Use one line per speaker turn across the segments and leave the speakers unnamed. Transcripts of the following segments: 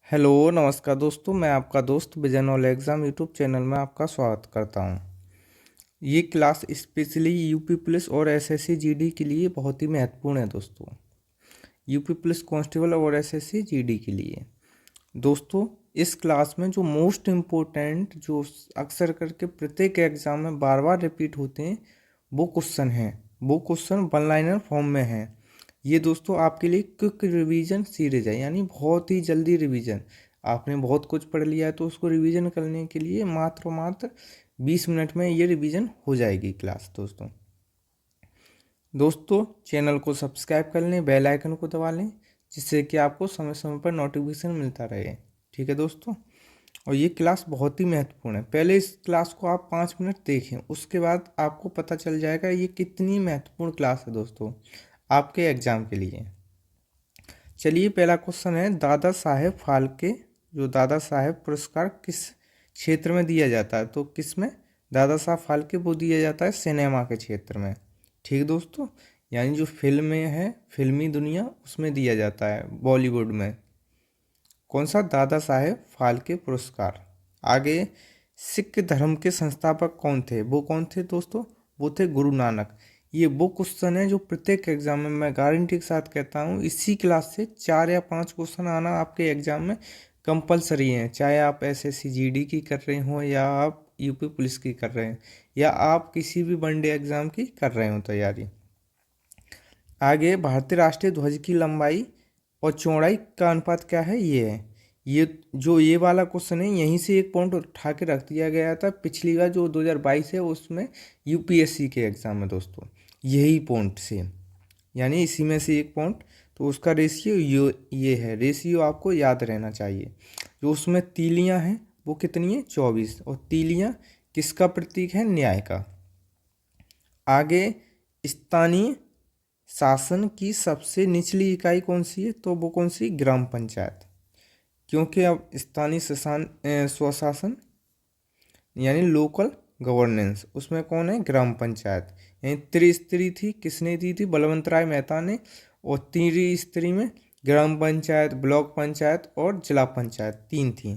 Hello नमस्कार दोस्तों, मैं आपका दोस्त vision all exam YouTube channel में आपका स्वागत करता हूं। ये क्लास स्पेशली यूपी पुलिस और एसएससी जीडी के लिए बहुत ही महत्वपूर्ण है दोस्तों। यूपी पुलिस कांस्टेबल और एसएससी जीडी के लिए दोस्तों, इस क्लास में जो मोस्ट इम्पोर्टेंट जो अक्सर करके प्रत्येक एग्ज़ाम में बार बार रिपीट होते हैं वो क्वेश्चन हैं। वो क्वेश्चन वन लाइनर फॉर्म में हैं। ये दोस्तों आपके लिए क्विक रिवीजन सीरीज है, यानी बहुत ही जल्दी रिवीजन। आपने बहुत कुछ पढ़ लिया है तो उसको रिवीजन करने के लिए मात्र 20 मिनट में ये रिवीजन हो जाएगी क्लास। दोस्तों चैनल को सब्सक्राइब कर लें, बेल आइकन को दबा लें, जिससे कि आपको समय समय पर नोटिफिकेशन मिलता रहे। ठीक है दोस्तों, और ये क्लास बहुत ही महत्वपूर्ण है। पहले इस क्लास को आप 5 मिनट देखें, उसके बाद आपको पता चल जाएगा ये कितनी महत्वपूर्ण क्लास है दोस्तों आपके एग्ज़ाम के लिए। चलिए, पहला क्वेश्चन है, दादा साहेब फाल्के जो दादा साहेब पुरस्कार किस क्षेत्र में दिया जाता है? तो किस में दादा साहब फाल्के वो दिया जाता है? सिनेमा के क्षेत्र में। ठीक दोस्तों, यानी जो फिल्में हैं, फिल्मी दुनिया, उसमें दिया जाता है, बॉलीवुड में। कौन सा? दादा साहेब फाल्के पुरस्कार। आगे, सिख धर्म के संस्थापक कौन थे? वो कौन थे दोस्तों? वो थे गुरु नानक। ये वो क्वेश्चन है जो प्रत्येक एग्जाम में, मैं गारंटी के साथ कहता हूँ, इसी क्लास से 4 या 5 क्वेश्चन आना आपके एग्जाम में कंपलसरी है। चाहे आप एसएससी जीडी की कर रहे हो, या आप यूपी पुलिस की कर रहे हैं, या आप किसी भी वनडे एग्जाम की कर रहे हो तैयारी। आगे, भारतीय राष्ट्रीय ध्वज की लंबाई और चौड़ाई का अनुपात क्या है? ये है। ये वाला क्वेश्चन है, यहीं से एक पॉइंट उठा के रख दिया गया था पिछली बार जो 2022 है उसमें यूपीएससी के एग्जाम में दोस्तों, यही पॉइंट से, यानी इसी में से एक पॉइंट। तो उसका रेशियो ये है, रेशियो आपको याद रहना चाहिए। जो उसमें तीलियां हैं वो कितनी है? 24। और तीलियां किसका प्रतीक है? न्याय का। आगे, स्थानीय शासन की सबसे निचली इकाई कौन सी है? तो वो कौन सी? ग्राम पंचायत। क्योंकि अब स्थानीय स्वशासन यानी लोकल गवर्नेंस, उसमें कौन है? ग्राम पंचायत। यानी त्रिस्तरीय थी, किसने दी थी? बलवंत राय मेहता ने। और त्रिस्तरीय में ग्राम पंचायत, ब्लॉक पंचायत और जिला पंचायत, 3 थी।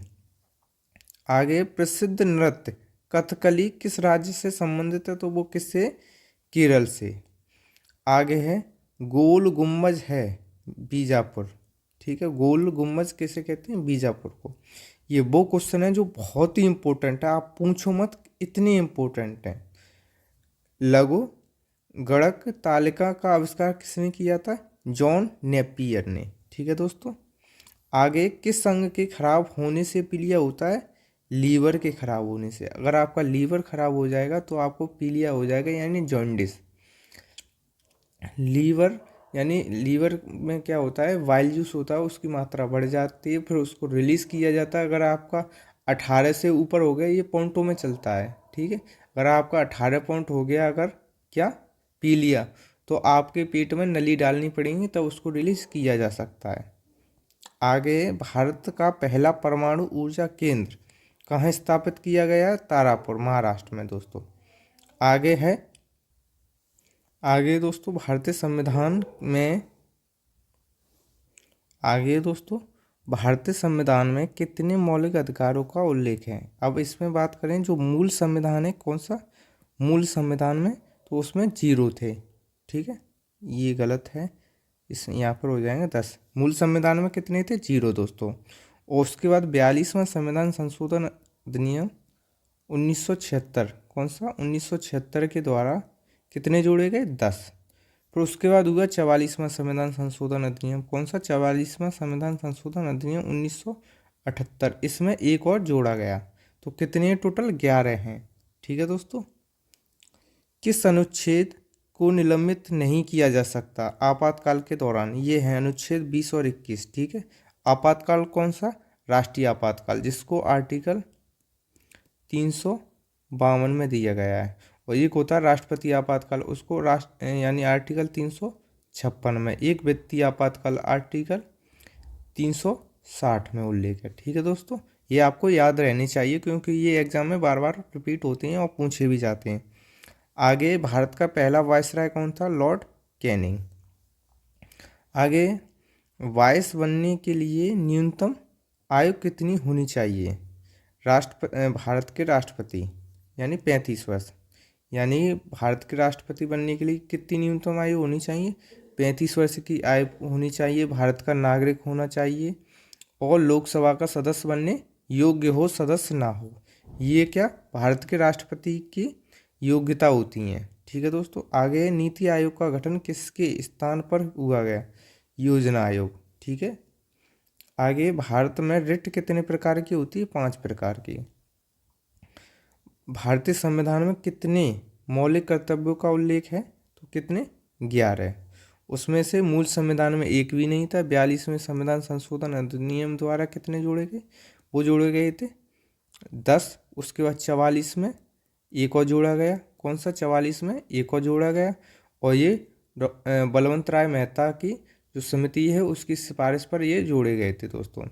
आगे, प्रसिद्ध नृत्य कथकली किस राज्य से संबंधित है? तो वो किससे? केरल से। आगे है, गोल गुम्बज है बीजापुर। ठीक है, गोल गुम्बज किसे कहते हैं? बीजापुर को। ये वो क्वेश्चन है जो बहुत ही इंपॉर्टेंट है, आप पूछो मत, इतनी इंपॉर्टेंट है। लघु गणक तालिका का आविष्कार किसने किया था? जॉन नेपियर ने। ठीक है दोस्तों। आगे, किस अंग के खराब होने से पीलिया होता है? लीवर के खराब होने से। अगर आपका लीवर खराब हो जाएगा तो आपको पीलिया हो जाएगा, यानी जॉन्डिस। लीवर यानी लीवर में क्या होता है? वाइल जूस होता है, उसकी मात्रा बढ़ जाती है, फिर उसको रिलीज़ किया जाता है। अगर आपका 18 से ऊपर हो गया, ये पॉइंटों में चलता है। ठीक है, अगर आपका 18 पॉइंट हो गया, अगर क्या पी लिया, तो आपके पेट में नली डालनी पड़ेगी, तब उसको रिलीज़ किया जा सकता है। आगे, भारत का पहला परमाणु ऊर्जा केंद्र कहाँ स्थापित किया गया? तारापुर, महाराष्ट्र में दोस्तों। आगे है, आगे दोस्तों, भारतीय संविधान में कितने मौलिक अधिकारों का उल्लेख है? अब इसमें बात करें, जो मूल संविधान है, कौन सा मूल संविधान में? तो उसमें 0 थे। ठीक है, ये गलत है, इस यहाँ पर हो जाएंगे 10। मूल संविधान में कितने थे? 0 दोस्तों। और उसके बाद 42वां संविधान संशोधन अधिनियम 1976, कौन सा? 1976 के द्वारा कितने जोड़े गए? 10। फिर उसके बाद हुआ 44वां संविधान संशोधन अधिनियम, कौन सा? 44वां संविधान संशोधन अधिनियम 1978, इसमें एक और जोड़ा गया। तो कितने टोटल? 11 हैं। ठीक है दोस्तों। किस अनुच्छेद को निलंबित नहीं किया जा सकता आपातकाल के दौरान? ये है अनुच्छेद 20 और 21। ठीक है, आपातकाल कौन सा? राष्ट्रीय आपातकाल, जिसको आर्टिकल 352 में दिया गया है। और एक होता है राष्ट्रपति आपातकाल, उसको यानी आर्टिकल 356 में। एक व्यक्ति आपातकाल आर्टिकल 360 में उल्लेख है। ठीक है दोस्तों, ये आपको याद रहनी चाहिए, क्योंकि ये एग्जाम में बार बार रिपीट होते हैं और पूछे भी जाते हैं। आगे, भारत का पहला वायसराय कौन था? Lord Canning. आगे, वायस बनने के लिए न्यूनतम आयु कितनी होनी चाहिए भारत के राष्ट्रपति, यानी 35 वर्ष। यानी भारत के राष्ट्रपति बनने के लिए कितनी न्यूनतम आयु होनी चाहिए? 35 वर्ष की आयु होनी चाहिए, भारत का नागरिक होना चाहिए और लोकसभा का सदस्य बनने योग्य हो, सदस्य ना हो। ये क्या भारत के राष्ट्रपति की योग्यता होती हैं। ठीक है दोस्तों। आगे, नीति आयोग का गठन किसके स्थान पर हुआ गया? योजना आयोग। ठीक है। आगे, भारत में रिट कितने प्रकार की होती है? 5 प्रकार की। भारतीय संविधान में कितने मौलिक कर्तव्यों का उल्लेख है? तो कितने? 11। उसमें से मूल संविधान में एक भी नहीं था। 42वें संविधान संशोधन अधिनियम द्वारा कितने जोड़े गए? वो जोड़े गए थे 10। उसके बाद 44 में एक और जोड़ा गया। कौन सा? 44 में एक और जोड़ा गया और ये बलवंत राय मेहता की जो समिति है उसकी सिफारिश पर ये जोड़े गए थे दोस्तों।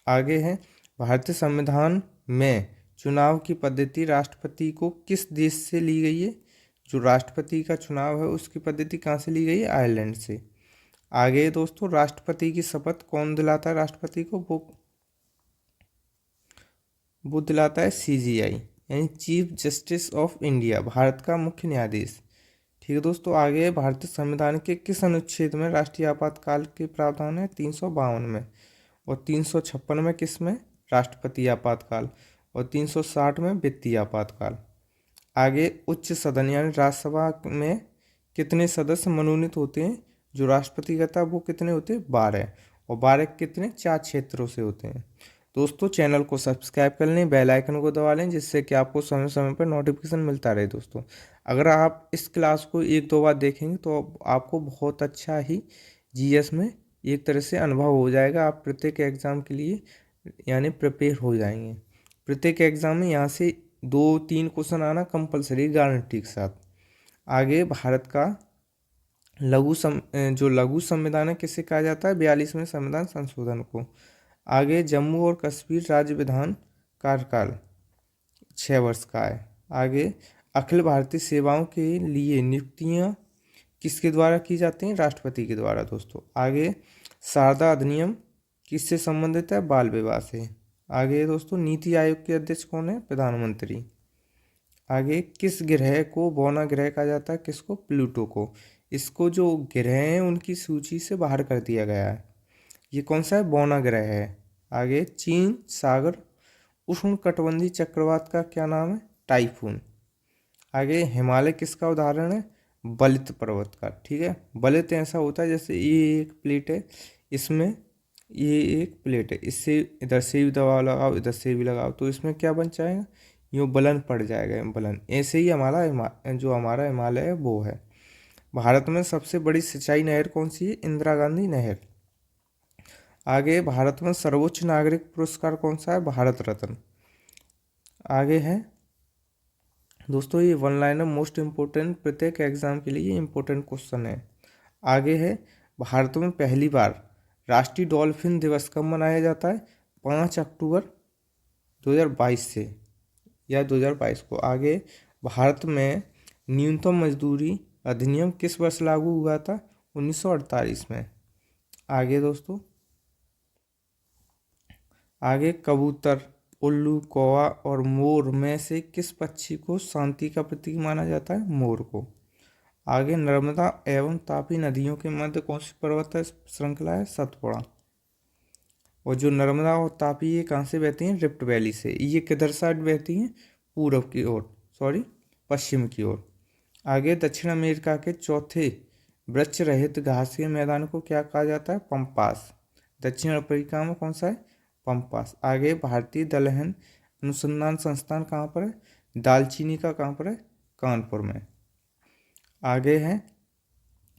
आगे है, भारतीय संविधान में चुनाव की पद्धति राष्ट्रपति को किस देश से ली गई है? जो राष्ट्रपति का चुनाव है उसकी पद्धति कहाँ से ली गई है? आयरलैंड से। आगे दोस्तों, राष्ट्रपति की शपथ कौन दिलाता है राष्ट्रपति को? वो दिलाता है CJI, यानी chief justice of India, Bharat का मुख्य न्यायाधीश। ठीक है दोस्तों। आगे, भारतीय संविधान के किस अनुच्छेद में राष्ट्रीय आपातकाल के प्रावधान है? 352 में। और 356 में किस में? राष्ट्रपति आपातकाल। और 360 में वित्तीय आपातकाल। आगे, उच्च सदन यानी राज्यसभा में कितने सदस्य मनोनीत होते हैं? जो राष्ट्रपति कहता है वो कितने होते हैं? 12। और 12 कितने? 4 क्षेत्रों से होते हैं। दोस्तों, चैनल को सब्सक्राइब कर लें, बेल आइकन को दबा लें, जिससे कि आपको समय समय पर नोटिफिकेशन मिलता रहे दोस्तों। अगर आप इस क्लास को 1-2 बार देखेंगे तो आपको बहुत अच्छा ही GS में एक तरह से अनुभव हो जाएगा। आप प्रत्येक एग्ज़ाम के लिए यानी प्रिपेयर हो जाएंगे। प्रत्येक एग्ज़ाम में यहाँ से 2-3 क्वेश्चन आना कंपलसरी, गारंटी के साथ। आगे, भारत का जो लघु संविधान है किसे कहा जाता है? 42वें संविधान संशोधन को। आगे, जम्मू और कश्मीर राज्य विधान कार्यकाल 6 वर्ष का है। आगे, अखिल भारतीय सेवाओं के लिए नियुक्तियां किसके द्वारा की जाती हैं? राष्ट्रपति के द्वारा दोस्तों। आगे, शारदा अधिनियम किससे संबंधित है? बाल विवाह से। आगे दोस्तों, नीति आयोग के अध्यक्ष कौन है? प्रधानमंत्री। आगे, किस ग्रह को बौना ग्रह कहा जाता है? किसको? प्लूटो को। इसको जो ग्रह हैं उनकी सूची से बाहर कर दिया गया है। ये कौन सा है? बौना ग्रह है। आगे, चीन सागर उष्णकटिबंधीय चक्रवात का क्या नाम है? टाइफून। आगे, हिमालय किसका उदाहरण है? बलित पर्वत का। ठीक है। बलित ऐसा होता है जैसे ये एक प्लेट है, इसमें ये एक प्लेट है, इससे इधर से भी दबाव लगाओ, इधर से भी लगाओ, तो इसमें क्या बन जाएगा? यूँ बलन पड़ जाएगा, बलन। ऐसे ही जो हमारा हिमालय है वो है। भारत में सबसे बड़ी सिंचाई नहर कौन सी है? इंदिरा गांधी नहर। आगे, भारत में सर्वोच्च नागरिक पुरस्कार कौन सा है? भारत रत्न। आगे है दोस्तों, ये वन लाइनर मोस्ट इम्पोर्टेंट, प्रत्येक एग्जाम के लिए इम्पोर्टेंट क्वेश्चन है। आगे है, भारत में पहली बार राष्ट्रीय डॉल्फिन दिवस कब मनाया जाता है? 5 अक्टूबर 2022 से या 2022 को। आगे, भारत में न्यूनतम मजदूरी अधिनियम किस वर्ष लागू हुआ था? 1948 में। आगे दोस्तों, आगे, कबूतर, उल्लू, कौवा और मोर में से किस पक्षी को शांति का प्रतीक माना जाता है? मोर को। आगे, नर्मदा एवं तापी नदियों के मध्य कौन सी पर्वत श्रृंखला है? सतपुड़ा। और जो नर्मदा और तापी ये कहाँ से बहती हैं? रिफ्ट वैली से। ये किधर साइड बहती हैं? पूरब की ओर, पश्चिम की ओर। आगे, दक्षिण अमेरिका के चौथे वृक्ष रहित घास के मैदान को क्या कहा जाता है? पंपास। दक्षिण अफ्रीका में कौन सा है? पंपास। आगे, भारतीय दलहन अनुसंधान संस्थान कहाँ पर है? दालचीनी का कहाँ पर है? कानपुर में। आगे है,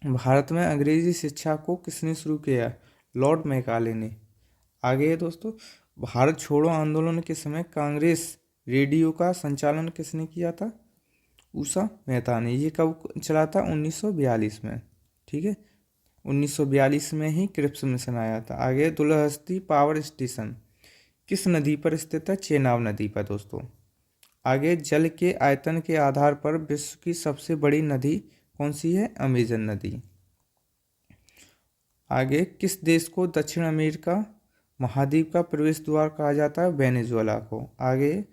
भारत में अंग्रेजी शिक्षा को किसने शुरू किया? लॉर्ड मैकाले ने। आगे है दोस्तों, भारत छोड़ो आंदोलन के समय कांग्रेस रेडियो का संचालन किसने किया था? उषा मेहता ने। ये कब चला था? 1942 में। ठीक है, 1942 में ही क्रिप्स मिशन आया था। आगे, दुलहस्ती पावर स्टेशन किस नदी पर स्थित है? चेनाब नदी पर दोस्तों। आगे, जल के आयतन के आधार पर विश्व की सबसे बड़ी नदी कौन सी है? अमेजन नदी। आगे, किस देश को दक्षिण अमेरिका महाद्वीप का प्रवेश द्वार कहा जाता है वेनेजुएला को। आगे,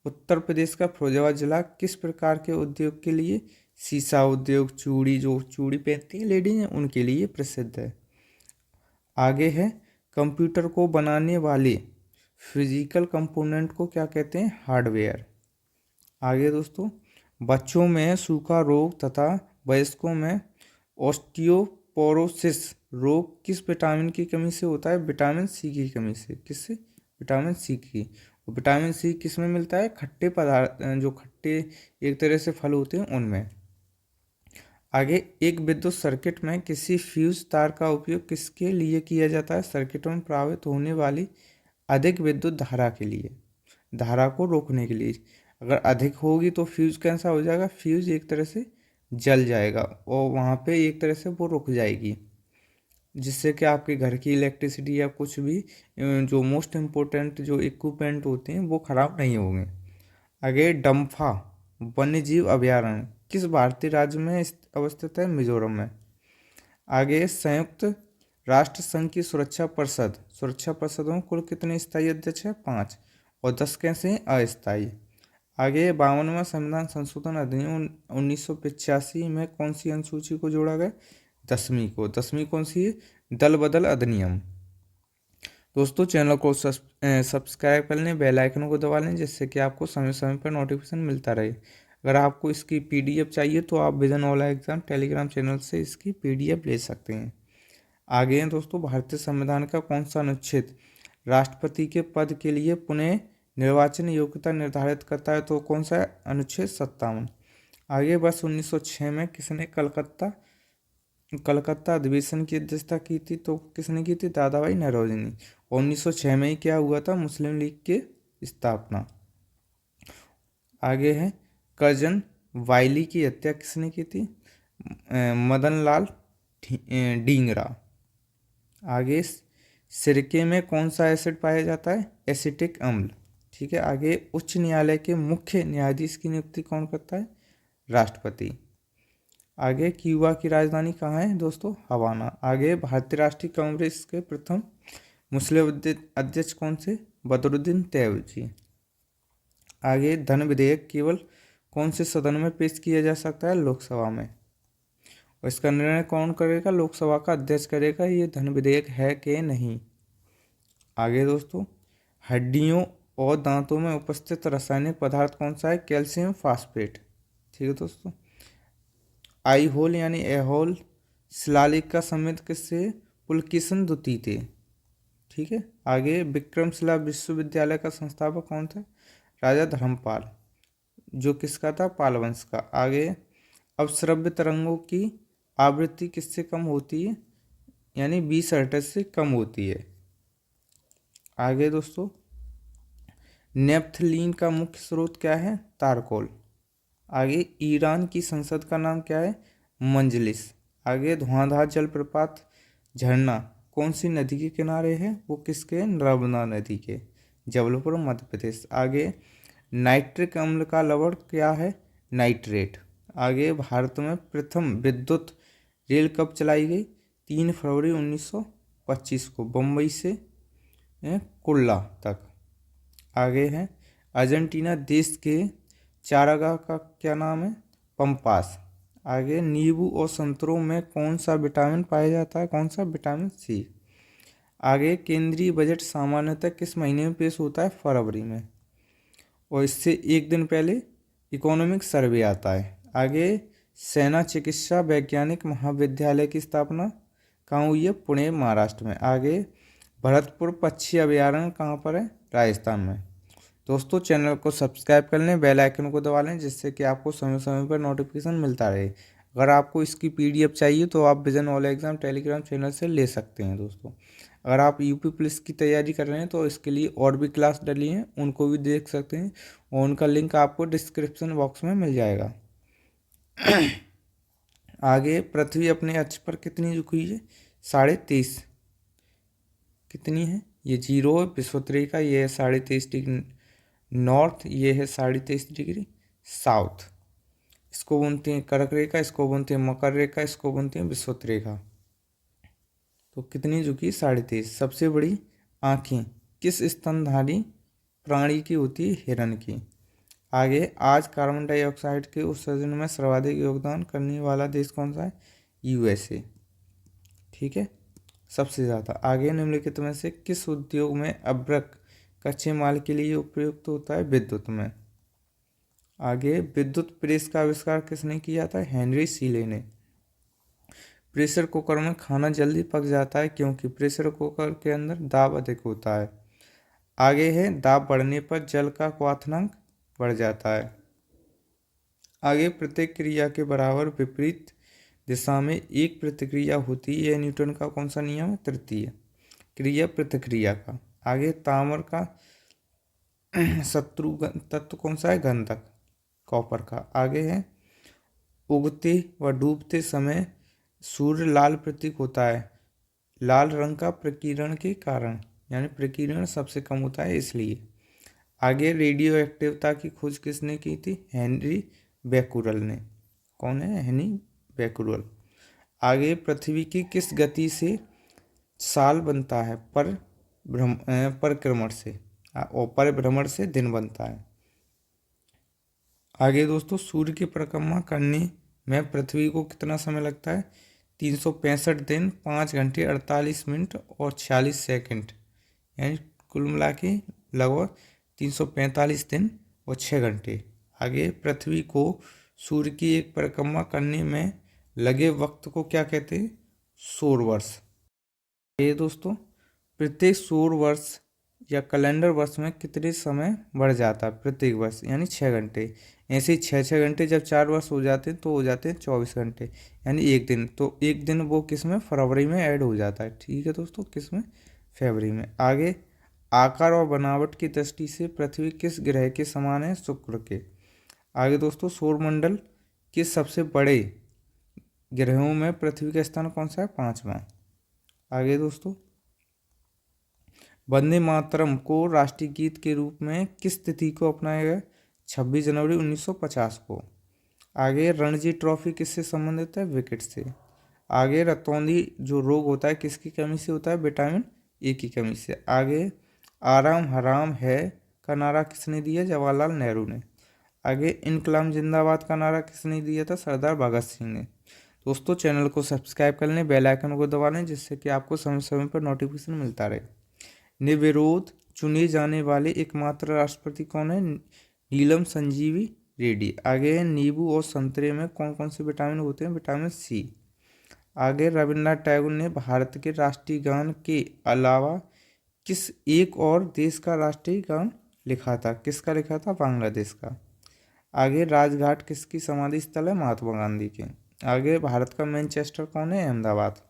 उत्तर प्रदेश का फिरोजाबाद जिला किस प्रकार के उद्योग के लिए? शीशा उद्योग, चूड़ी, जो चूड़ी पहनती है लेडी हैं उनके लिए प्रसिद्ध है। आगे है, कंप्यूटर को बनाने वाले फिजिकल कंपोनेंट को क्या कहते हैं? हार्डवेयर। आगे दोस्तों, बच्चों में सूखा रोग तथा वयस्कों में ऑस्टियोपोरोसिस रोग किस विटामिन की कमी से होता है? विटामिन सी की कमी से। किससे? विटामिन सी की। और विटामिन सी किस में मिलता है? खट्टे पदार्थ, जो खट्टे एक तरह से फल होते हैं उनमें। आगे, एक विद्युत सर्किट में किसी फ्यूज तार का उपयोग किसके लिए किया जाता है? सर्किट में प्रवाहित होने वाली अधिक विद्युत धारा के लिए, धारा को रोकने के लिए। अगर अधिक होगी तो फ्यूज कैसा हो जाएगा? फ्यूज एक तरह से जल जाएगा और वहाँ पे एक तरह से वो रुक जाएगी, जिससे कि आपके घर की इलेक्ट्रिसिटी या कुछ भी जो मोस्ट इम्पोर्टेंट जो इक्विपमेंट होते हैं वो खराब नहीं होंगे। आगे, डम्फा वन्य जीव अभयारण्य किस भारतीय राज्य में अवस्थित है? मिजोरम में। आगे, संयुक्त राष्ट्र संघ की सुरक्षा परिषद में कुल कितने स्थायी अध्यक्ष हैं? 5, और 10 कैसे हैं? अस्थायी। आगे, 52वां संविधान संशोधन अधिनियम 1985 में कौन सी अनुसूची को जोड़ा गया? 10वीं को। 10वीं कौन सी है? दल बदल अधिनियम। दोस्तों, चैनल को सब्सक्राइब कर लें, बेल आइकन को दबा लें, जिससे कि आपको समय समय पर नोटिफिकेशन मिलता रहे। अगर आपको इसकी पीडीएफ चाहिए तो आप vision all exam Telegram channel से इसकी पीडीएफ ले सकते हैं। आगे हैं दोस्तों, भारतीय संविधान का कौन सा अनुच्छेद राष्ट्रपति के पद के लिए पुनः निर्वाचन योग्यता निर्धारित करता है? तो कौन सा? अनुच्छेद 57। आगे, वर्ष 1906 में किसने कलकत्ता अधिवेशन की अध्यक्षता की थी? तो किसने की थी? दादा भाई नौरोजी ने। 1906 में ही क्या हुआ था? मुस्लिम लीग की स्थापना। आगे है, कर्जन वाइली की हत्या किसने की थी? मदन लाल डींगरा। आगे, सिरके में कौन सा एसिड पाया जाता है? एसिटिक अम्ल। ठीक है। आगे, उच्च न्यायालय के मुख्य न्यायाधीश की नियुक्ति कौन करता है? राष्ट्रपति। आगे, क्यूबा की राजधानी कहाँ है दोस्तों? हवाना। आगे, भारतीय राष्ट्रीय कांग्रेस के प्रथम मुस्लिम अध्यक्ष कौन से? बदरुद्दीन तैयबजी। आगे, धन विधेयक केवल कौन से सदन में पेश किया जा सकता है? लोकसभा में। और इसका निर्णय कौन करेगा? लोकसभा का अध्यक्ष करेगा ये धन विधेयक है कि नहीं। आगे दोस्तों, हड्डियों और दांतों में उपस्थित रासायनिक पदार्थ कौन सा है? Calcium phosphate. ठीक है दोस्तों। आई होल यानी एहोल शिलालेख का संबंध किससे? पुलकेशिन द्वितीय थे। ठीक है। आगे, विक्रमशिला विश्वविद्यालय का संस्थापक कौन था? राजा धर्मपाल, जो किसका था? पाल वंश का। आगे, अवश्रव्य तरंगों की आवृत्ति किससे कम होती है? यानी 20 हर्ट्ज से कम होती है। आगे दोस्तों, नेप्थलीन का मुख्य स्रोत क्या है? तारकोल। आगे, ईरान की संसद का नाम क्या है? मंजलिस। आगे, धुआंधार जलप्रपात झरना कौन सी नदी के किनारे है? वो किसके? नर्मदा नदी के, जबलपुर मध्य प्रदेश। आगे, नाइट्रिक अम्ल का लवण क्या है? नाइट्रेट। आगे, भारत में प्रथम विद्युत रेल कब चलाई गई? 3 फरवरी 1925 को, बम्बई से कुर्ला तक। आगे है, अर्जेंटीना देश के चारागाह का क्या नाम है? पंपास। आगे, नींबू और संतरों में कौन सा विटामिन पाया जाता है? कौन सा? Vitamin C. आगे, केंद्रीय बजट सामान्यतः किस महीने में पेश होता है? फरवरी में, और इससे एक दिन पहले इकोनॉमिक सर्वे आता है। आगे, सेना चिकित्सा वैज्ञानिक महाविद्यालय की स्थापना कहाँ हुई है? पुणे महाराष्ट्र में। आगे, भरतपुर पक्षी अभयारण्य कहाँ पर है? राजस्थान में। दोस्तों, चैनल को सब्सक्राइब कर लें, बेल आइकन को दबा लें, जिससे कि आपको समय समय पर नोटिफिकेशन मिलता रहे। अगर आपको इसकी पीडीएफ चाहिए तो आप vision all exam Telegram channel से ले सकते हैं दोस्तों। अगर आप यूपी पुलिस की तैयारी कर रहे हैं तो इसके लिए और भी क्लास डली हैं, उनको भी देख सकते हैं, और उनका लिंक आपको डिस्क्रिप्शन बॉक्स में मिल जाएगा। आगे, पृथ्वी अपने अक्ष पर कितनी झुकी है? 23.5। कितनी है? ये 0 है विषुवत, ये है 23.5 डिग्री नॉर्थ, ये है 23.5 डिग्री साउथ। इसको बोलते हैं कर्क रेखा, इसको बोलते हैं मकर रेखा, इसको बोलते हैं विषुवत रेखा। तो कितनी झुकी? 23.5। सबसे बड़ी आँखें किस स्तनधारी प्राणी की होती है? हिरण की। आगे, आज कार्बन डाइऑक्साइड के उत्सर्जन में सर्वाधिक योगदान करने वाला देश कौन सा है? यूएसए। ठीक है, सबसे ज़्यादा। आगे, निम्नलिखित में से किस उद्योग में अभ्रक कच्चे माल के लिए उपयुक्त होता है? विद्युत में। आगे, विद्युत प्रेस का आविष्कार किसने किया था? हेनरी सीले ने। प्रेशर कुकर में खाना जल्दी पक जाता है क्योंकि प्रेशर कुकर के अंदर दाब अधिक होता है। आगे है, दाब बढ़ने पर जल का क्वथनांक बढ़ जाता है। आगे, प्रत्येक क्रिया के बराबर विपरीत दिशा में एक प्रतिक्रिया होती है। यह न्यूटन का कौन सा नियम है? तृतीय क्रिया प्रतिक्रिया का। आगे, ताम्र का शत्रु तत्व कौन सा है? गंधक, कॉपर का। आगे है, उगते व डूबते समय सूर्य लाल प्रतीक होता है लाल रंग का प्रकीर्णन के कारण, यानी प्रकीर्णन सबसे कम होता है इसलिए। आगे, रेडियो एक्टिवता की खोज किसने की थी? हेनरी बैकुरल ने। कौन है? Henry Becquerel. आगे, पृथ्वी की किस गति से साल बनता है? परिक्रमण से, और परिभ्रमण से दिन बनता है। आगे दोस्तों, सूर्य की परिक्रमा करने में पृथ्वी को कितना समय लगता है? 365 दिन, 5 घंटे 48 मिनट और 46 सेकंड, यानी कुल मिला के लगभग 345 दिन और 6 घंटे। आगे, पृथ्वी को सूर्य की एक परिक्रमा करने में लगे वक्त को क्या कहते हैं? सौर वर्ष। ये दोस्तों, प्रत्येक सौर वर्ष या कैलेंडर वर्ष में कितने समय बढ़ जाता है? प्रत्येक वर्ष यानी 6 घंटे। ऐसे ही 6 घंटे जब 4 वर्ष हो जाते हैं तो हो जाते हैं 24 घंटे, यानी एक दिन। तो एक दिन वो किस में? फरवरी में ऐड हो जाता है। ठीक है दोस्तों, किस में? फरवरी में। आगे, आकार और बनावट की दृष्टि से पृथ्वी किस ग्रह के समान है? शुक्र के। आगे दोस्तों, सौरमंडल के सबसे बड़े ग्रहों में पृथ्वी का स्थान कौन सा है? 5वां। आगे दोस्तों, वंदे मातरम को राष्ट्रीय गीत के रूप में किस तिथि को अपनाया गया? 26 जनवरी 1950 को। आगे, रणजी ट्रॉफी किससे संबंधित है? विकेट से। आगे, रतौंधी जो रोग होता है किसकी कमी से होता है? विटामिन ए की कमी से। आगे, आराम हराम है का नारा किसने दिया? जवाहरलाल नेहरू ने। आगे, इनकलाब जिंदाबाद का नारा किसने दिया था? सरदार भगत सिंह ने। दोस्तों, चैनल को सब्सक्राइब कर लें, बेल आइकन को दबा लें, जिससे कि आपको समय समय पर नोटिफिकेशन मिलता रहे। निर्विरोध चुने जाने वाले एकमात्र राष्ट्रपति कौन है? नीलम संजीवी रेड्डी। आगे है, नींबू और संतरे में कौन कौन से विटामिन होते हैं? Vitamin C. आगे, रविन्द्रनाथ टैगोर ने भारत के राष्ट्रीय गान के अलावा किस एक और देश का राष्ट्रीय गान लिखा था? किसका लिखा था? बांग्लादेश का। आगे, राजघाट किसकी समाधि स्थल है? महात्मा गांधी के। आगे, भारत का मैनचेस्टर कौन है? अहमदाबाद।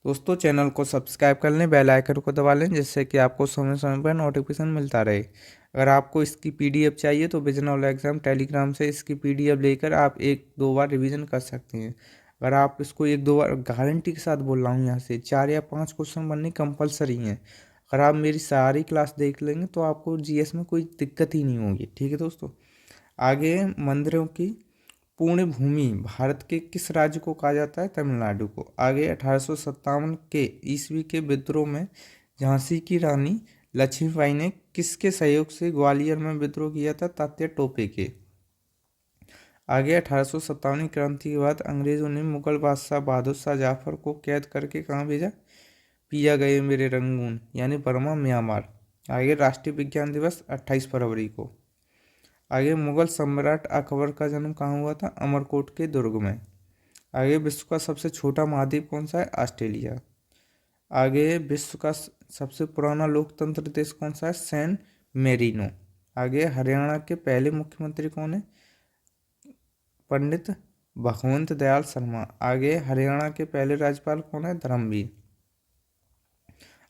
दोस्तों, चैनल को सब्सक्राइब कर लें, बेल आइकन को दबा लें, जिससे कि आपको समय समय पर नोटिफिकेशन मिलता रहे। अगर आपको इसकी पीडीएफ चाहिए तो विजनल एग्जाम टेलीग्राम से इसकी पीडीएफ लेकर आप 1-2 बार रिवीजन कर सकते हैं। अगर आप इसको 1-2 बार, गारंटी के साथ बोल रहा हूँ, यहाँ से 4 या 5 क्वेश्चन बनने कंपलसरी हैं। अगर आप मेरी सारी क्लास देख लेंगे तो आपको जीएस में कोई दिक्कत ही नहीं होगी। ठीक है दोस्तों। आगे, मंदिरों की पूर्ण भूमि भारत के किस राज्य को कहा जाता है? तमिलनाडु को। आगे, 1857 के ईस्वी के विद्रोह में झांसी की रानी लक्ष्मीबाई ने किसके सहयोग से ग्वालियर में विद्रोह किया था? तात्या टोपे के। आगे, 1857 क्रांति के बाद अंग्रेजों ने मुगल बादशाह बहादुर शाह जाफर को कैद करके कहाँ भेजा? पिया गए मेरे रंगून, यानी बर्मा, म्यांमार। आगे, राष्ट्रीय विज्ञान दिवस 28 फरवरी को। आगे, मुगल सम्राट अकबर का जन्म कहाँ हुआ था? अमरकोट के दुर्ग में। आगे, विश्व का सबसे छोटा महाद्वीप कौन सा है? ऑस्ट्रेलिया। आगे, विश्व का सबसे पुराना लोकतंत्र देश कौन सा है? San Marino. आगे, हरियाणा के पहले मुख्यमंत्री कौन है? पंडित भगवंत दयाल शर्मा। आगे, हरियाणा के पहले राज्यपाल कौन है? धर्मवीर।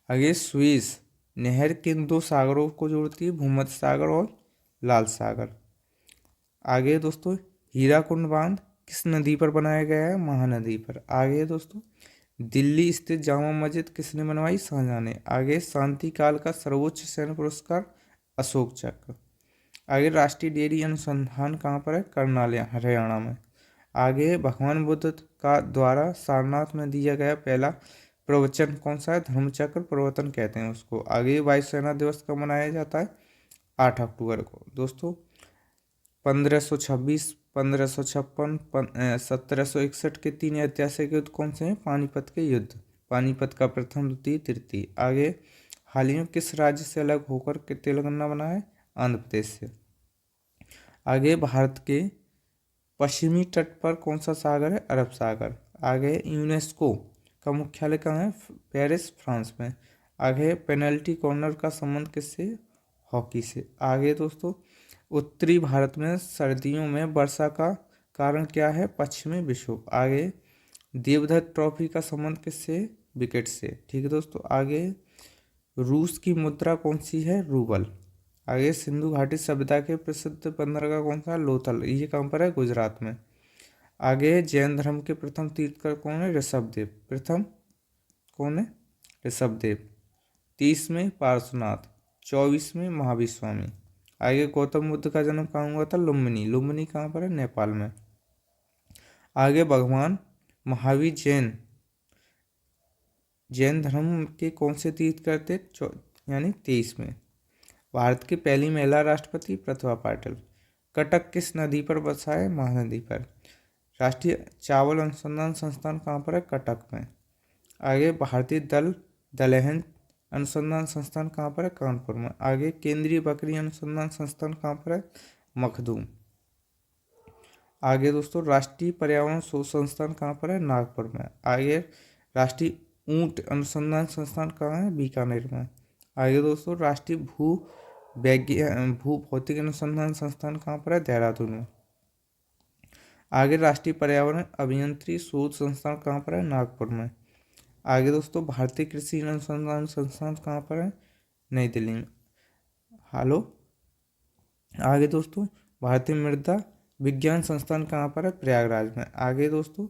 आगे, स्विस नहर किन 2 सागरों को जोड़ती है? भूमध्य सागर और लाल सागर। आगे दोस्तों, हीराकुंड बांध किस नदी पर बनाया गया है? महानदी पर। आगे दोस्तों, दिल्ली स्थित जामा मस्जिद किसने बनवाई? शाहजहां ने। आगे, शांति काल का सर्वोच्च सैन्य पुरस्कार अशोक चक्र। आगे, राष्ट्रीय डेयरी अनुसंधान कहाँ पर है? करनाल, हरियाणा में। आगे, भगवान बुद्ध का द्वारा सारनाथ में दिया गया पहला प्रवचन कौन सा है? धर्मचक्र प्रवर्तन कहते हैं उसको। आगे वायुसेना दिवस कब मनाया जाता है? 8 अक्टूबर को दोस्तों। 1526, 1556, 1761 के 3 ऐतिहासिक युद्ध कौन से हैं? पानीपत के युद्ध। पानीपत का प्रथम, द्वितीय, तृतीय। आगे हाल ही में किस राज्य से अलग होकर के तेलंगाना बना है? आंध्र प्रदेश से। आगे भारत के पश्चिमी तट पर कौन सा सागर है? अरब सागर। आगे यूनेस्को का मुख्यालय कहाँ है? पेरिस, फ्रांस में। आगे पेनल्टी कॉर्नर का संबंध किससे? हॉकी से। आगे दोस्तों उत्तरी भारत में सर्दियों में वर्षा का कारण क्या है? पश्चिमी विक्षोभ। आगे देवधर ट्रॉफी का संबंध किससे? विकेट से। ठीक है दोस्तों। आगे रूस की मुद्रा कौन सी है? रूबल। आगे सिंधु घाटी सभ्यता के प्रसिद्ध बंदरगाह कौन सा? लोथल। ये कहाँ पर है? गुजरात में। आगे जैन धर्म के प्रथम तीर्थकर कौन है? ऋषभदेव। प्रथम कौन है? ऋषभदेव। 30 में पार्श्वनाथ, 24 में महावीर स्वामी। आगे गौतम बुद्ध का जन्म कहाँ हुआ था? लुम्बिनी। लुम्बिनी कहाँ पर है? नेपाल में। आगे भगवान महावीर जैन धर्म के कौन से तीर्थकर थे? यानी 23 में। भारत की पहली महिला राष्ट्रपति प्रतिभा पाटिल। कटक किस नदी पर बसा है? महानदी पर। राष्ट्रीय चावल अनुसंधान संस्थान कहाँ पर है? कटक में। आगे भारतीय दलहन अनुसंधान संस्थान कहाँ पर है? कानपुर में। आगे केंद्रीय बकरी अनुसंधान संस्थान कहाँ पर है? मखदूम। आगे दोस्तों राष्ट्रीय पर्यावरण शोध संस्थान कहाँ पर है? नागपुर में। आगे राष्ट्रीय ऊंट अनुसंधान संस्थान कहाँ है? बीकानेर में। आगे दोस्तों राष्ट्रीय भू भौतिक अनुसंधान संस्थान कहाँ पर है? देहरादून में। आगे राष्ट्रीय पर्यावरण अभियंत्रण शोध संस्थान कहाँ पर है? नागपुर में। आगे दोस्तों भारतीय कृषि अनुसंधान संस्थान कहाँ पर है? नई दिल्ली में। हेलो। आगे दोस्तों भारतीय मृदा विज्ञान संस्थान कहाँ पर है? प्रयागराज में। आगे दोस्तों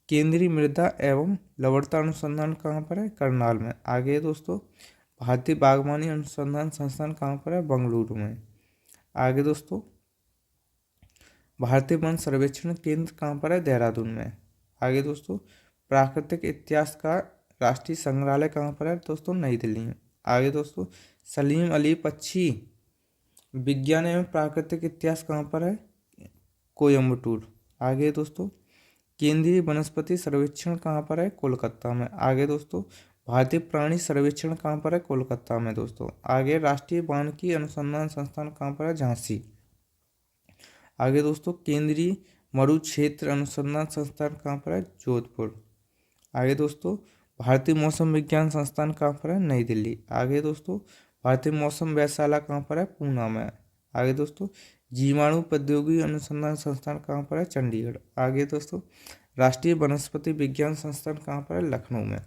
केंद्रीय मृदा एवं लवणता अनुसंधान कहाँ पर है? करनाल में। आगे दोस्तों भारतीय बागवानी अनुसंधान संस्थान कहाँ पर है? बेंगलुरु में। आगे दोस्तों भारतीय वन सर्वेक्षण केंद्र कहाँ पर है? देहरादून में। आगे दोस्तों प्राकृतिक इतिहास का राष्ट्रीय संग्रहालय कहाँ पर है? दोस्तों नई दिल्ली में। आगे दोस्तों सलीम अली पक्षी विज्ञान एवं प्राकृतिक इतिहास कहाँ पर है? कोयम्बटूर। आगे दोस्तों केंद्रीय वनस्पति सर्वेक्षण कहाँ पर है? कोलकाता में। आगे दोस्तों भारतीय प्राणी सर्वेक्षण कहाँ पर है? कोलकाता में दोस्तों। आगे राष्ट्रीय वानिकी अनुसंधान संस्थान कहाँ पर है? झांसी। आगे दोस्तों केंद्रीय मरु क्षेत्र अनुसंधान संस्थान कहाँ पर है? जोधपुर। आगे दोस्तों भारतीय मौसम विज्ञान संस्थान कहाँ पर है? नई दिल्ली। आगे दोस्तों भारतीय मौसम वेधशाला कहाँ पर है? पूना में। आगे दोस्तों जीवाणु प्रौद्योगिकी अनुसंधान संस्थान कहाँ पर है? चंडीगढ़। आगे दोस्तों राष्ट्रीय वनस्पति विज्ञान संस्थान कहाँ पर है? लखनऊ में।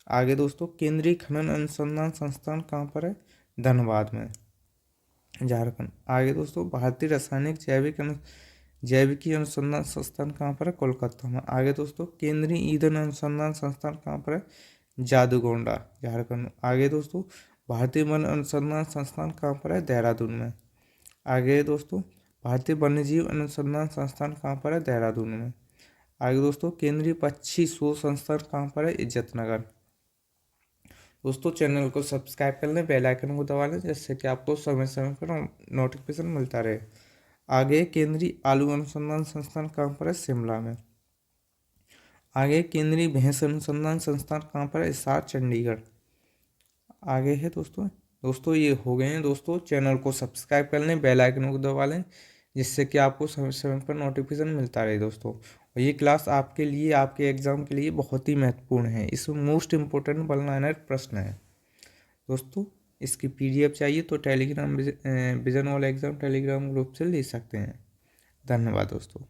आगे दोस्तों केंद्रीय खनन अनुसंधान संस्थान कहाँ पर है? धनबाद में, झारखंड। आगे दोस्तों भारतीय रासायनिक जैविकी अनुसंधान संस्थान कहाँ पर है? कोलकाता में। आगे दोस्तों केंद्रीय ईंधन अनुसंधान संस्थान कहाँ पर है? जादूगोंडा, झारखंड में। आगे दोस्तों भारतीय वन अनुसंधान संस्थान कहाँ पर है? देहरादून में। आगे दोस्तों भारतीय वन्यजीव अनुसंधान संस्थान कहाँ पर है? देहरादून में। आगे दोस्तों केंद्रीय पक्षी शोध संस्थान कहाँ पर है? इज्जतनगर। दोस्तों चैनल को सब्सक्राइब कर लें, बेल आइकन को दबा लें, जिससे कि आपको समय समय पर नोटिफिकेशन मिलता रहे। आगे केंद्रीय आलू अनुसंधान संस्थान कहाँ पर है? शिमला में। आगे केंद्रीय भैंस अनुसंधान संस्थान कहाँ पर है? हिसार, चंडीगढ़। आगे है दोस्तों ये हो गए हैं दोस्तों। चैनल को सब्सक्राइब कर लें, बेल आइकन को दबा लें, जिससे कि आपको समय समय पर नोटिफिकेशन मिलता रहे दोस्तों। और ये क्लास आपके लिए, आपके एग्ज़ाम के लिए बहुत ही महत्वपूर्ण है। इसमें मोस्ट इम्पोर्टेंट 1 लाइनर प्रश्न है दोस्तों। इसकी PDF चाहिए तो Telegram vision all exam Telegram group से ले सकते हैं। धन्यवाद दोस्तों।